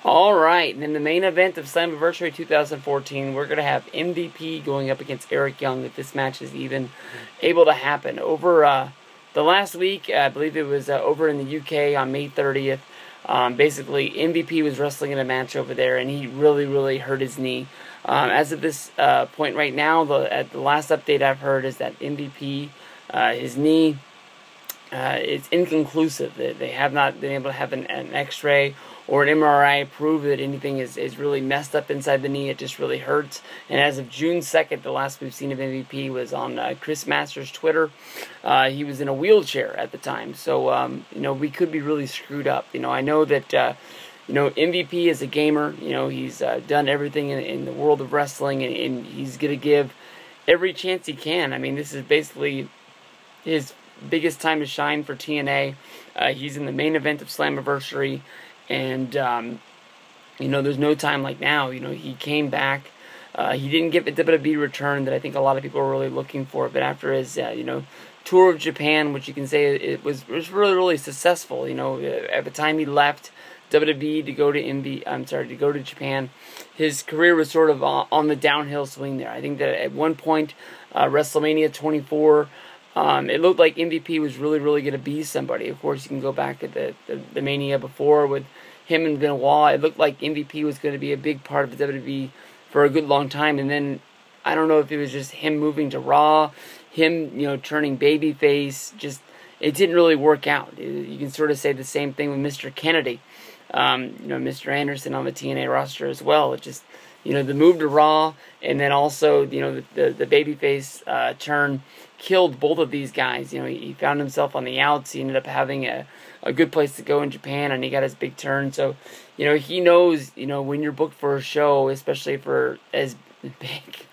Alright, and in the main event of Slammiversary 2014, we're going to have MVP going up against Eric Young, if this match is even able to happen. Over the last week, I believe it was over in the UK on May 30th, basically MVP was wrestling in a match over there, and he really hurt his knee. As of this point right now, the last update I've heard is that MVP, his knee, it's inconclusive. They have not been able to have an X-ray or an MRI prove that anything is really messed up inside the knee. It just really hurts. And as of June 2nd, the last we've seen of MVP was on Chris Masters' Twitter. He was in a wheelchair at the time. So, we could be really screwed up. I know that, MVP is a gamer. He's done everything in the world of wrestling, and he's going to give every chance he can. I mean, this is basically his biggest time to shine for TNA. He's in the main event of Slammiversary. And, there's no time like now. He came back. He didn't get the WWE return that I think a lot of people were really looking for. But after his, tour of Japan, which you can say it was really successful. At the time he left WWE to go to Japan, his career was sort of on the downhill swing there. I think that at one point, WrestleMania 24, it looked like MVP was really going to be somebody. Of course, you can go back at the Mania before with him and Benoit. It looked like MVP was going to be a big part of the WWE for a good long time. And then, I don't know if it was just him moving to Raw, him, turning babyface. Just, it didn't really work out. You can sort of say the same thing with Mr. Kennedy. Mr. Anderson on the TNA roster as well. It just, the move to Raw, and then also, the babyface turn killed both of these guys. He found himself on the outs. He ended up having a good place to go in Japan, and he got his big turn. So, he knows, when you're booked for a show, especially for as big,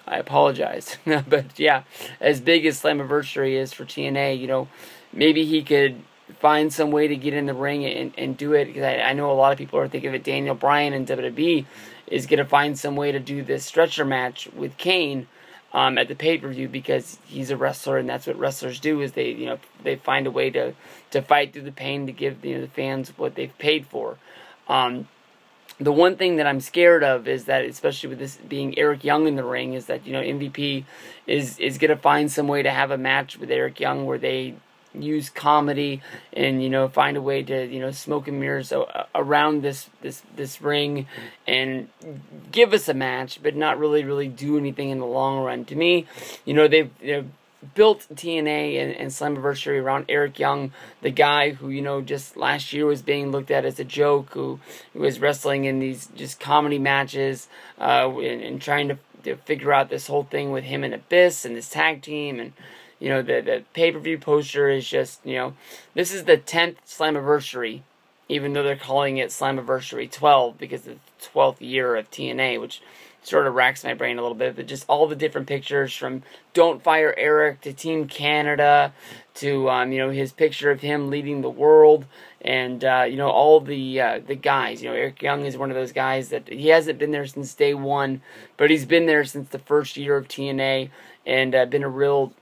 I apologize, but yeah, as big as Slammiversary is for TNA, maybe he could find some way to get in the ring and do it, because I know a lot of people are thinking that Daniel Bryan in WWE is going to find some way to do this stretcher match with Kane at the pay-per-view, because he's a wrestler, and that's what wrestlers do, is they find a way to fight through the pain to give the fans what they've paid for. The one thing that I'm scared of is that, especially with this being Eric Young in the ring, is that MVP is going to find some way to have a match with Eric Young where they use comedy and find a way to smoke and mirrors around this ring and give us a match, but not really do anything in the long run. To me, they've built TNA and Slammiversary around Eric Young, the guy who just last year was being looked at as a joke, who was wrestling in these just comedy matches and trying to figure out this whole thing with him and Abyss and this tag team. And the pay-per-view poster is just, this is the 10th Slammiversary, even though they're calling it Slammiversary 12 because it's the 12th year of TNA, which sort of racks my brain a little bit. But just all the different pictures, from Don't Fire Eric to Team Canada to, his picture of him leading the world, and, all the guys. Eric Young is one of those guys that he hasn't been there since day one, but he's been there since the first year of TNA and been a real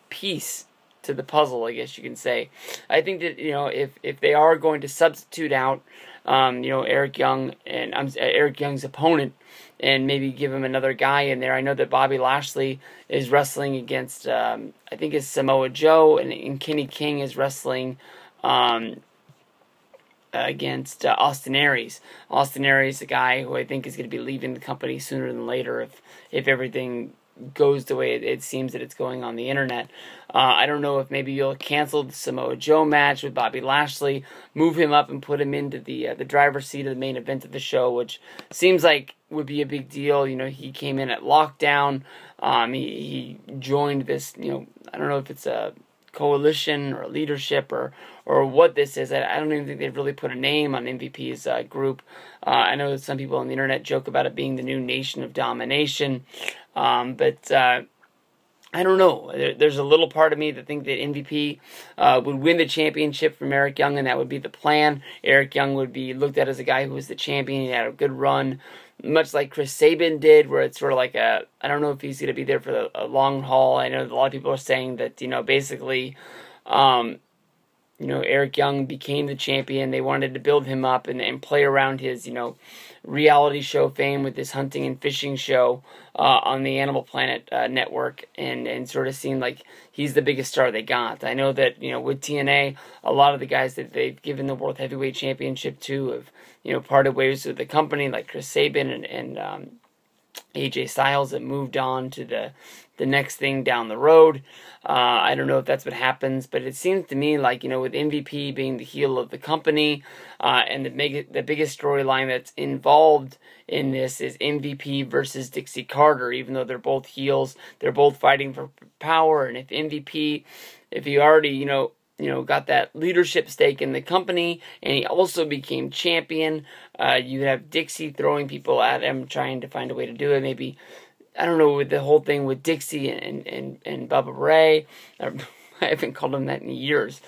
piece to the puzzle, I guess you can say. I think that if they are going to substitute out Eric Young and Eric Young's opponent and maybe give him another guy in there. I know that Bobby Lashley is wrestling against I think it's Samoa Joe, and Kenny King is wrestling against Austin Aries. Austin Aries, a guy who I think is going to be leaving the company sooner than later if everything goes the way it seems that it's going on the internet. I don't know if maybe you'll cancel the Samoa Joe match with Bobby Lashley, move him up and put him into the driver's seat of the main event of the show, which seems like would be a big deal. He came in at Lockdown. He joined this, I don't know if it's a coalition or a leadership or what this is. I don't even think they've really put a name on MVP's group. I know that some people on the internet joke about it being the new Nation of Domination. But I don't know. There's a little part of me that think that MVP would win the championship from Eric Young, and that would be the plan. Eric Young would be looked at as a guy who was the champion. He had a good run, much like Chris Sabin did, where it's sort of like I don't know if he's going to be there for a long haul. I know a lot of people are saying that, basically, Eric Young became the champion. They wanted to build him up and play around his, reality show fame with this hunting and fishing show on the Animal Planet network, and sort of seemed like he's the biggest star they got. I know that, with TNA, a lot of the guys that they've given the World Heavyweight Championship to have, parted ways with the company, like Chris Sabin and AJ Styles, that moved on to the next thing down the road. I don't know if that's what happens, but it seems to me like, with MVP being the heel of the company, and the biggest storyline that's involved in this is MVP versus Dixie Carter. Even though they're both heels, they're both fighting for power, and if he already, got that leadership stake in the company, and he also became champion, you have Dixie throwing people at him, trying to find a way to do it. Maybe, I don't know, with the whole thing with Dixie and Bubba Ray. I haven't called him that in years.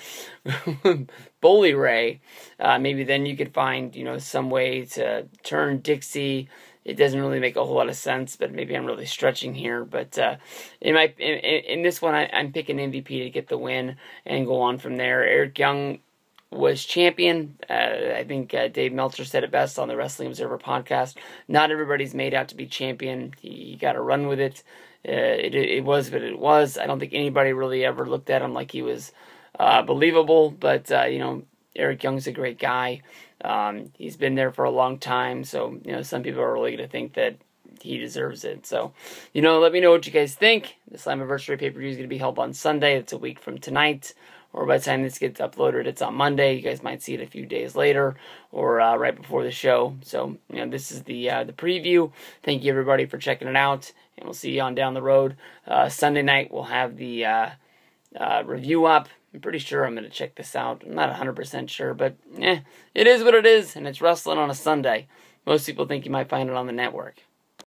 Bully Ray. Maybe then you could find, some way to turn Dixie. It doesn't really make a whole lot of sense, but maybe I'm really stretching here. But in this one, I'm picking MVP to get the win and go on from there. Eric Young was champion. I think Dave Meltzer said it best on the Wrestling Observer podcast. Not everybody's made out to be champion. You got to run with it. It was what it was. I don't think anybody really ever looked at him like he was believable. But, Eric Young's a great guy. He's been there for a long time. So, some people are really going to think that he deserves it. So, let me know what you guys think. The Slammiversary pay-per-view is going to be held on Sunday. It's a week from tonight. Or by the time this gets uploaded, it's on Monday. You guys might see it a few days later or right before the show. So, this is the preview. Thank you, everybody, for checking it out. And we'll see you on down the road. Sunday night, we'll have the review up. I'm pretty sure I'm going to check this out. I'm not 100% sure, but it is what it is. And it's wrestling on a Sunday. Most people think you might find it on the network.